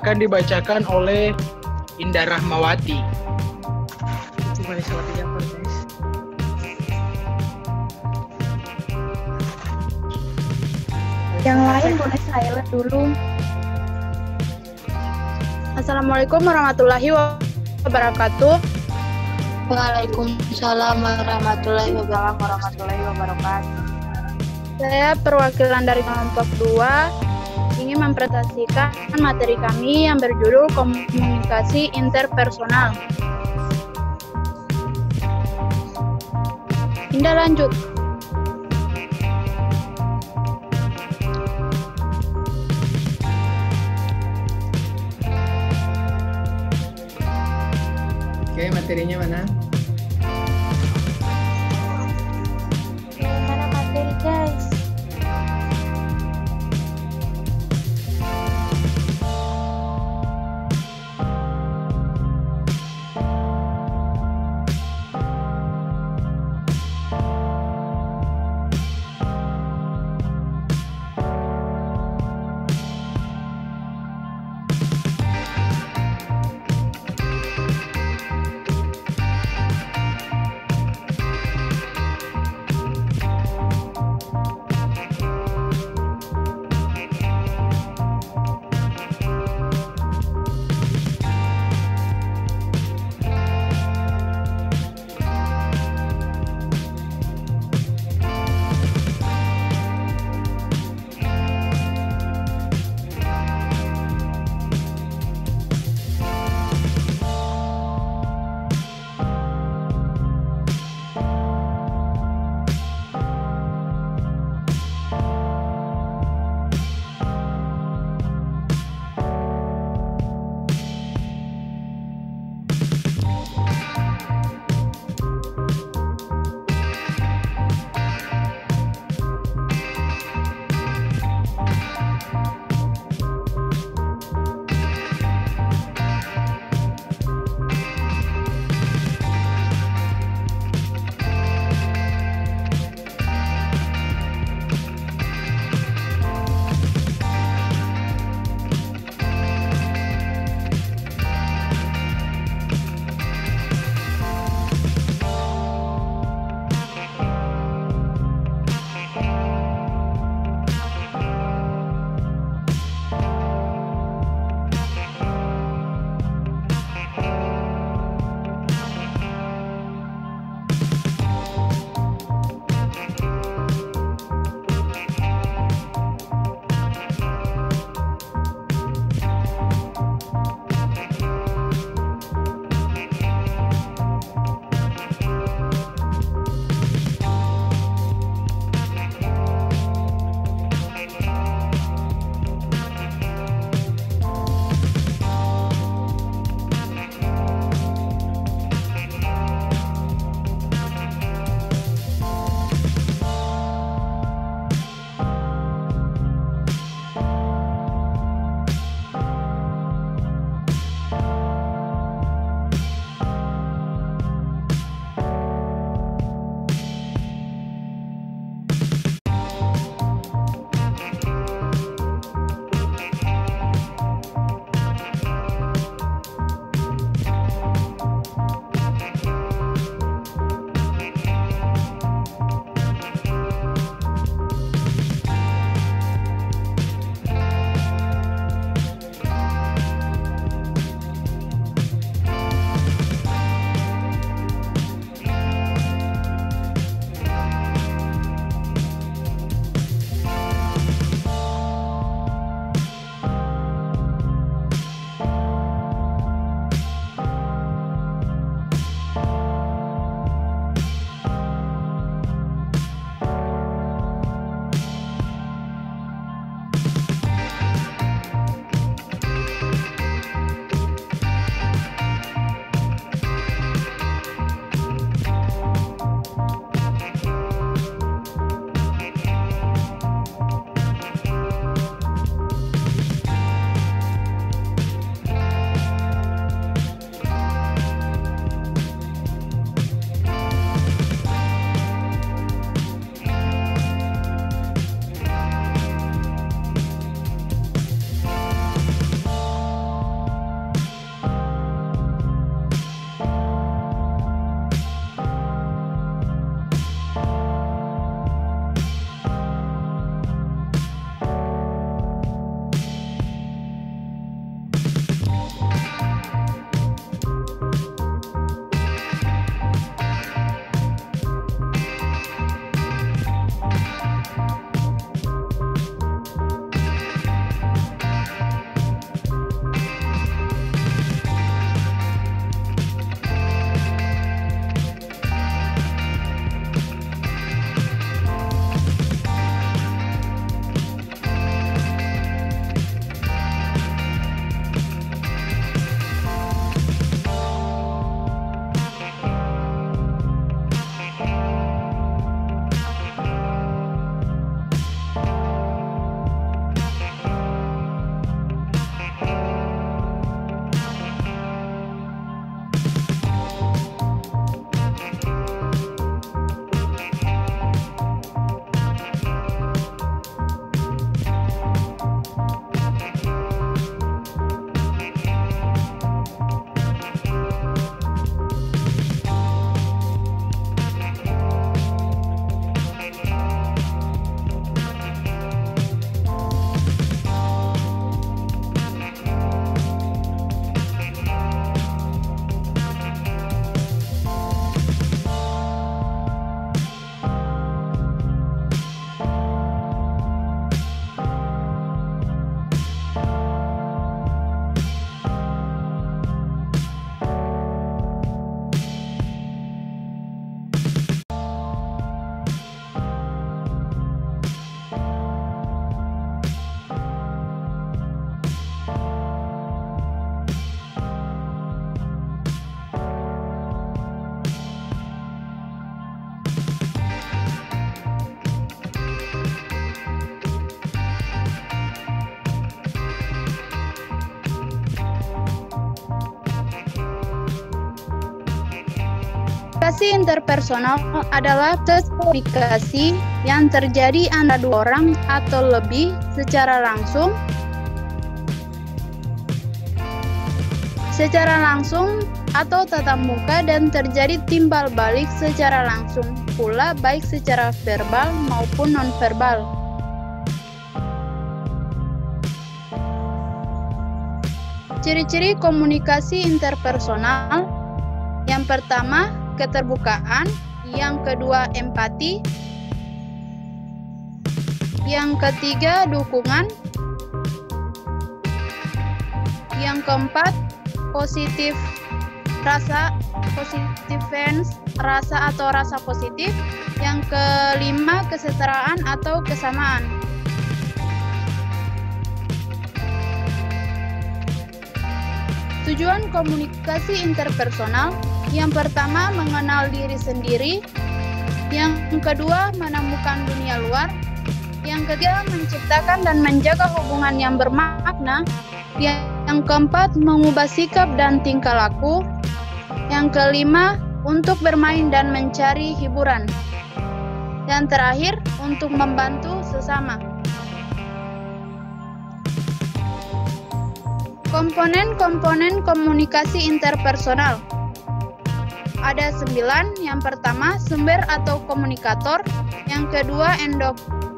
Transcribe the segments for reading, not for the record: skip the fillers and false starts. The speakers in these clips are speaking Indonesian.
akan dibacakan oleh Indah Rahmawati. Boleh suara Jafar, guys. Yang lain boleh silent dulu. Assalamualaikum warahmatullahi wabarakatuh. Waalaikumsalam warahmatullahi wabarakatuh. Saya perwakilan dari kelompok 2 ingin mempresentasikan materi kami yang berjudul komunikasi interpersonal. Indah, lanjut. Oke, materinya mana? Mana materi, guys? Komunikasi interpersonal adalah komunikasi yang terjadi antara dua orang atau lebih secara langsung atau tatap muka dan terjadi timbal balik secara langsung pula baik secara verbal maupun nonverbal. Ciri-ciri komunikasi interpersonal: yang pertama, keterbukaan; yang kedua, empati; yang ketiga, dukungan; yang keempat, positif rasa atau rasa positif; yang kelima, kesetaraan atau kesamaan. Tujuan komunikasi interpersonal: yang pertama, mengenal diri sendiri; yang kedua, menemukan dunia luar; yang ketiga, menciptakan dan menjaga hubungan yang bermakna; yang keempat, mengubah sikap dan tingkah laku; yang kelima, untuk bermain dan mencari hiburan; dan terakhir, untuk membantu sesama. Komponen-komponen komunikasi interpersonal ada 9. Yang pertama, sumber atau komunikator; yang kedua,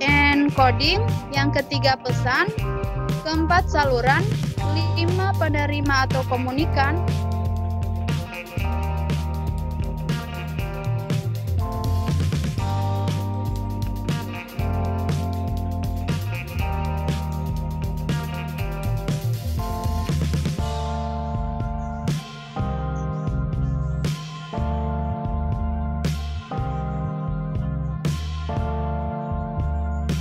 encoding; yang ketiga, pesan; keempat, saluran; 5, penerima atau komunikan;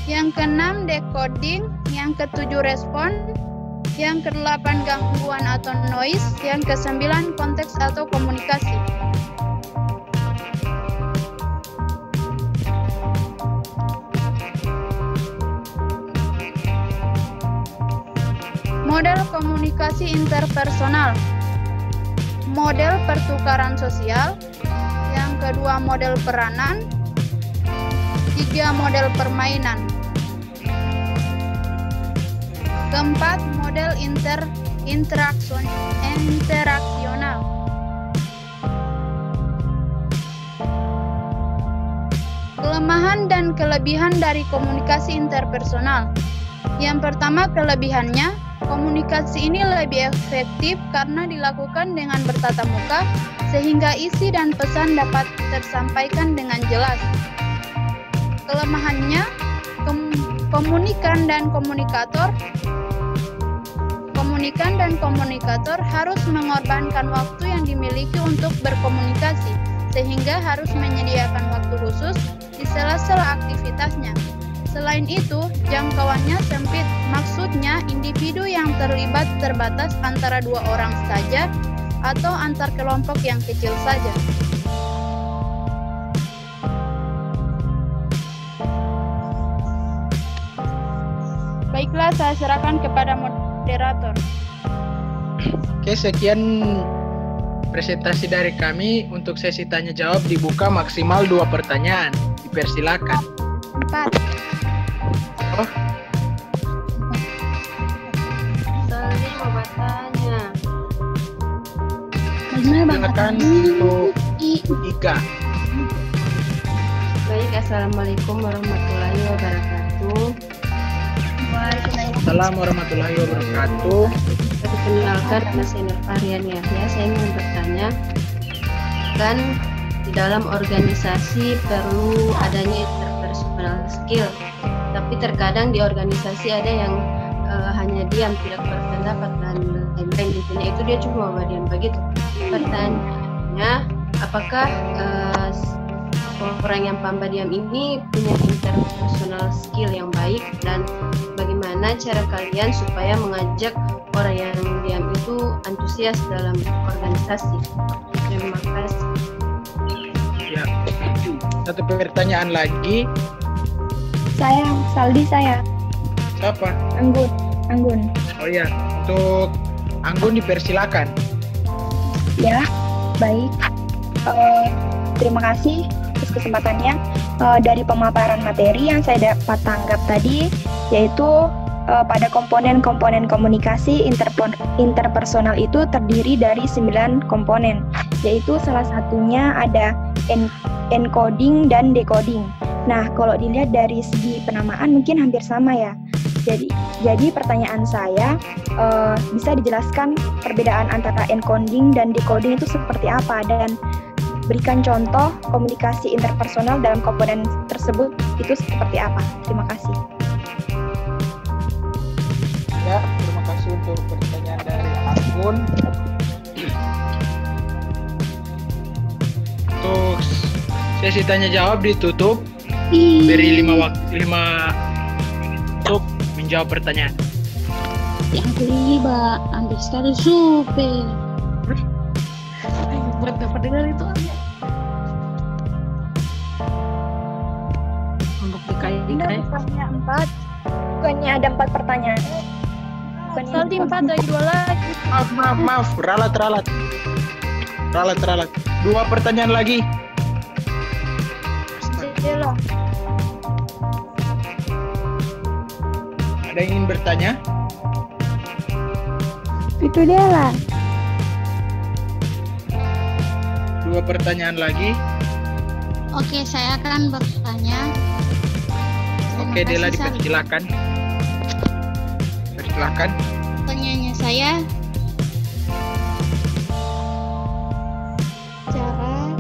yang keenam, decoding; yang ketujuh, respon; yang kedelapan, gangguan atau noise; yang kesembilan, konteks atau komunikasi. Model komunikasi interpersonal: model pertukaran sosial; yang kedua, model peranan; 3, model permainan; keempat, model interaksional. Kelemahan dan kelebihan dari komunikasi interpersonal. Yang pertama, kelebihannya, komunikasi ini lebih efektif karena dilakukan dengan bertatap muka, sehingga isi dan pesan dapat tersampaikan dengan jelas. Kelemahannya, komunikan dan komunikator harus mengorbankan waktu yang dimiliki untuk berkomunikasi, sehingga harus menyediakan waktu khusus di sela-sela aktivitasnya. Selain itu, jangkauannya sempit, maksudnya individu yang terlibat terbatas antara 2 orang saja atau antar kelompok yang kecil saja. Baiklah, saya serahkan kepada moderator. Oke, sekian presentasi dari kami. Untuk sesi tanya jawab dibuka maksimal 2 pertanyaan. Dipersilakan. 4. Oh, Saldi mau bertanya. silakan untuk 3. Baik, Assalamualaikum warahmatullahi wabarakatuh. Assalamualaikum warahmatullahi wabarakatuh. Perkenalkan, nama saya Nur Arian Yahya. Saya ingin bertanya, kan di dalam organisasi perlu adanya interpersonal skill, tapi terkadang di organisasi ada yang hanya diam, tidak berpendapat dan lain-lain. Intinya itu dia cuma diam begitu. Pertanyaannya, apakah orang yang pamba diam ini punya interpersonal skill yang baik, dan bagaimana cara kalian supaya mengajak orang yang diam itu antusias dalam organisasi? Terima kasih. Ya. Satu pertanyaan lagi. Saldi saya. Siapa? Anggun. Oh ya, untuk Anggun dipersilakan. Ya, baik. terima kasih atas kesempatannya. Dari pemaparan materi yang saya dapat tanggap tadi, yaitu pada komponen-komponen komunikasi interpersonal itu terdiri dari 9 komponen, yaitu salah satunya ada encoding dan decoding. Nah, kalau dilihat dari segi penamaan mungkin hampir sama ya. Jadi pertanyaan saya, bisa dijelaskan perbedaan antara encoding dan decoding itu seperti apa, dan berikan contoh komunikasi interpersonal dalam komponen tersebut itu seperti apa. Terima kasih. Ya, terima kasih untuk pertanyaan dari akun. Untuk sesi tanya jawab ditutup. Beri 5 untuk menjawab pertanyaan. Yang kelima, ambil sekali super. Buat dapat dengar itu aja. Untuk Bukannya 4, bukannya ada 4 pertanyaan. Saldi 4 dari 2 lagi. Maaf. Ralat. 2 pertanyaan lagi. Jelas. Ada yang ingin bertanya? Itu dia lah. 2 pertanyaan lagi. Oke, saya akan bertanya. Oke, Dela, dipersilakan. Pertanyaannya saya, cara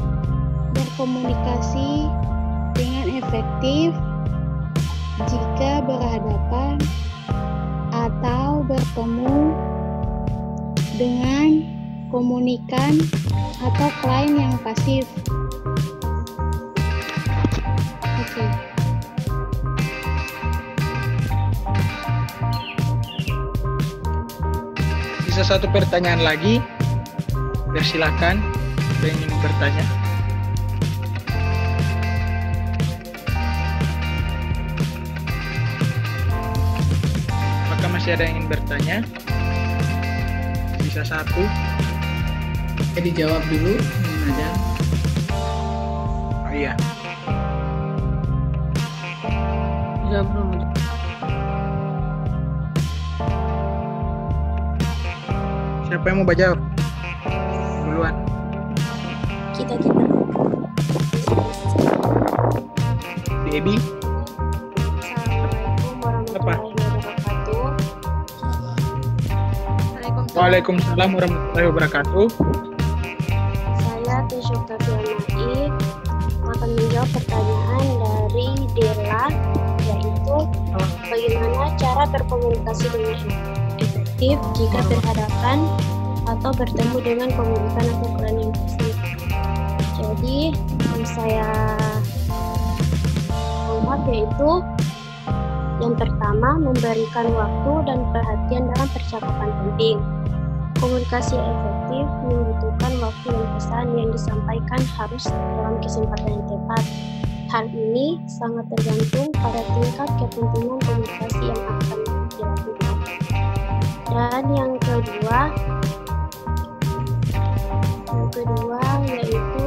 berkomunikasi dengan efektif jika berhadapan atau bertemu dengan komunikan atau klien yang pasif. Oke. Sisa 1 pertanyaan lagi. Persilakan, ada yang ingin bertanya. Apakah masih ada yang ingin bertanya? Sisa 1. dijawab dulu, ada. Oh iya. Jawab dulu. Siapa yang mau jawab? Duluan. Kita. Debbie. Assalamualaikum warahmatullahi wabarakatuh. Waalaikumsalam warahmatullahi wabarakatuh. Saya Tisyuk Tafianai akan menjawab pertanyaan dari Dela, yaitu bagaimana cara berkomunikasi dengan efektif jika berhadapan atau bertemu dengan komunikan atau klien yang pasif. Jadi yang saya anggap yaitu yang pertama, memberikan waktu dan perhatian dalam percakapan penting. Komunikasi efektif membutuhkan waktu dan pesan yang disampaikan harus dalam kesempatan yang tepat. Hal ini sangat tergantung pada tingkat kepentingan komunikasi yang akan dilakukan. Dan yang kedua yaitu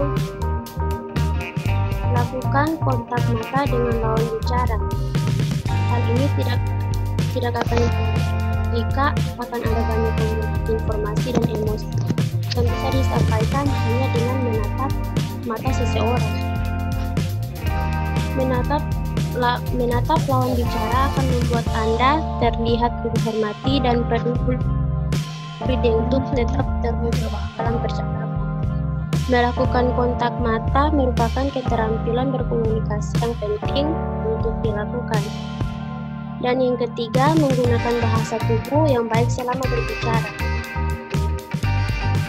lakukan kontak mata dengan lawan bicara. Hal ini tidak akan jika akan ada banyak informasi dan emosi yang bisa disampaikan hanya dengan menatap mata seseorang. Menatap lawan bicara akan membuat Anda terlihat dihormati dan peduli untuk tetap terbuka dalam percakapan. Melakukan kontak mata merupakan keterampilan berkomunikasi yang penting untuk dilakukan. Dan yang ketiga, menggunakan bahasa tubuh yang baik selama berbicara.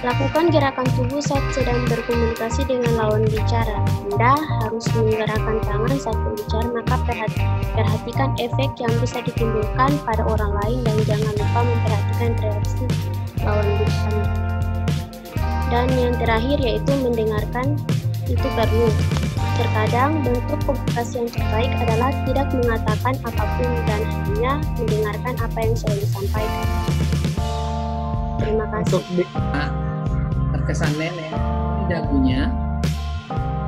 Lakukan gerakan tubuh saat sedang berkomunikasi dengan lawan bicara. Anda harus menggerakkan tangan saat berbicara, maka perhatikan efek yang bisa ditimbulkan pada orang lain dan jangan lupa memperhatikan reaksi lawan bicara. Dan yang terakhir yaitu mendengarkan itu perlu. Terkadang bentuk komunikasi yang terbaik adalah tidak mengatakan apapun dan hanya mendengarkan apa yang saya disampaikan. Terima kasih. Terkesan nenek, dagunya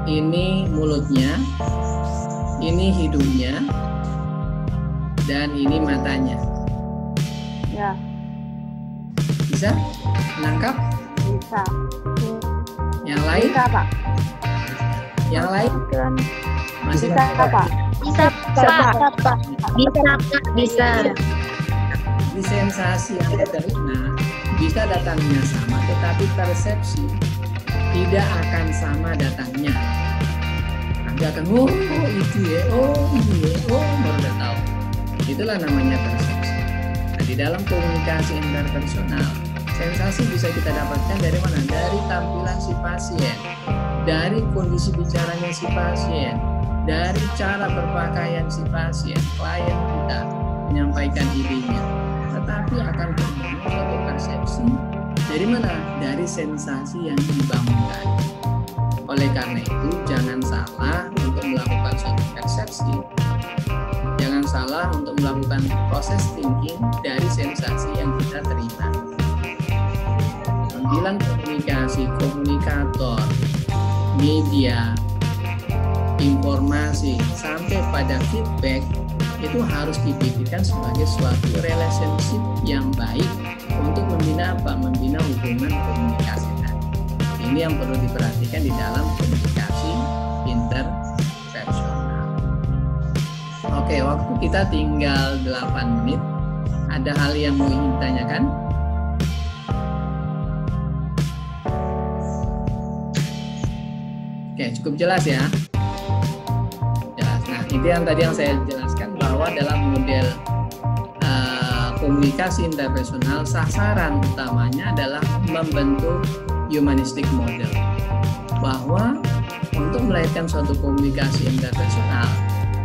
ini mulutnya, ini hidungnya, dan ini matanya. Ya, Bisa menangkap? bisa. Yang lain? Bisa, Pak. Yang lain? Masih Bisa, Pak. Bisa, Pak. Bisa. di sensasi yang diterima bisa datangnya sama, tetapi persepsi tidak akan sama datangnya. Nanti akan itu ya, ini ya, baru udah tahu. Itulah namanya persepsi. Nah, di dalam komunikasi interpersonal, sensasi bisa kita dapatkan dari mana? Dari tampilan si pasien, dari kondisi bicaranya si pasien, dari cara berpakaian si pasien, klien kita menyampaikan idenya. Tetapi akan terbangun suatu persepsi dari mana? Dari sensasi yang dibangunkan. Oleh karena itu, jangan salah untuk melakukan suatu persepsi. Jangan salah untuk melakukan proses thinking dari sensasi yang kita terima. Tampilan komunikasi, komunikator, media, informasi, sampai pada feedback itu harus dipikirkan sebagai suatu relationship yang baik untuk membina apa? Membina hubungan komunikasi tadi. Ini yang perlu diperhatikan di dalam komunikasi interpersonal. Oke, waktu kita tinggal 8 menit. Ada hal yang mau ingin tanyakan? Oke, cukup jelas ya. Jelas. Nah, itu yang tadi yang saya jelaskan bahwa dalam model komunikasi interpersonal, sasaran utamanya adalah membentuk humanistic model. Bahwa untuk melahirkan suatu komunikasi interpersonal,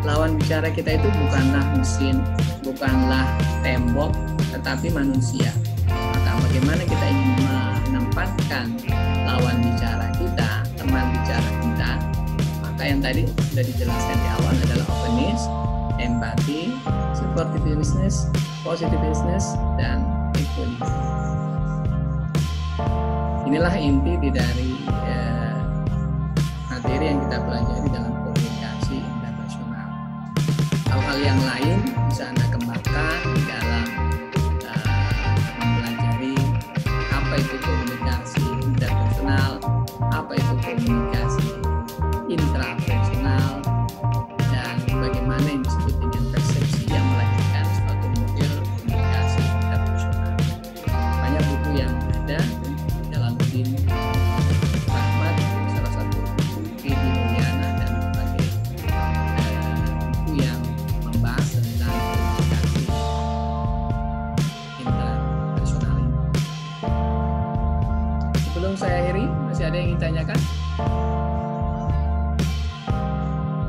lawan bicara kita itu bukanlah mesin, bukanlah tembok, tetapi manusia. Maka bagaimana kita ingin menempatkan lawan bicara kita, teman bicara kita, maka yang tadi sudah dijelaskan di awal adalah openness, empati, supportiveness, positiveness, dan equality. Inilah inti dari materi yang kita pelajari dalam komunikasi interpersonal. Hal-hal yang lain bisa Anda kembangkan dalam mempelajari apa itu komunikasi interpersonal, apa itu komunikasi intrapersonal, dan bagaimana yang disebut dengan persepsi yang melahirkan suatu model komunikasi interpersonal. Banyak buku yang ada dalam Rahmat, salah satu buku Mulyana, dan berbagai buku yang membahas tentang komunikasi interpersonal ini. Sebelum saya akhiri, masih ada yang ingin tanyakan?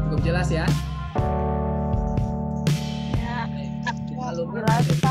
Cukup jelas ya? Ya, Baik. Kita alurkan jelas,